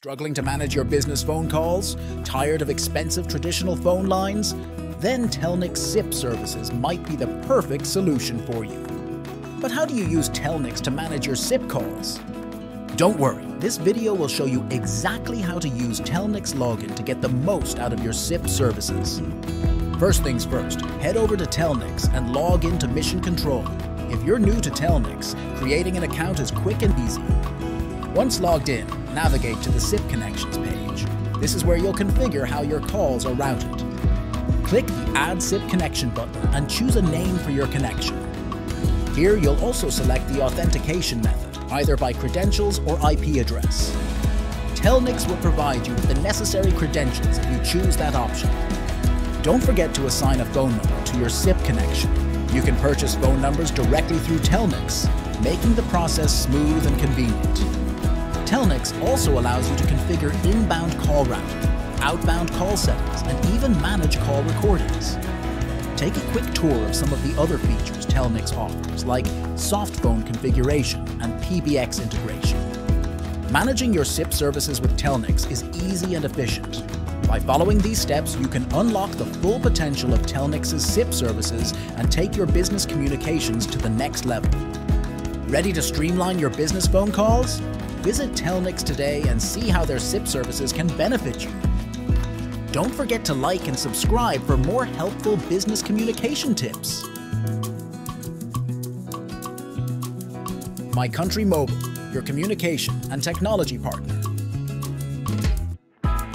Struggling to manage your business phone calls? Tired of expensive traditional phone lines? Then Telnyx SIP services might be the perfect solution for you. But how do you use Telnyx to manage your SIP calls? Don't worry, this video will show you exactly how to use Telnyx Login to get the most out of your SIP services. First things first, head over to Telnyx and log into Mission Control. If you're new to Telnyx, creating an account is quick and easy. Once logged in, navigate to the SIP Connections page. This is where you'll configure how your calls are routed. Click the Add SIP Connection button and choose a name for your connection. Here you'll also select the authentication method, either by credentials or IP address. Telnyx will provide you with the necessary credentials if you choose that option. Don't forget to assign a phone number to your SIP connection. You can purchase phone numbers directly through Telnyx, making the process smooth and convenient. Telnyx also allows you to configure inbound call routing, outbound call settings, and even manage call recordings. Take a quick tour of some of the other features Telnyx offers, like soft phone configuration and PBX integration. Managing your SIP services with Telnyx is easy and efficient. By following these steps, you can unlock the full potential of Telnyx's SIP services and take your business communications to the next level. Ready to streamline your business phone calls? Visit Telnyx today and see how their SIP services can benefit you. Don't forget to like and subscribe for more helpful business communication tips. My Country Mobile, your communication and technology partner.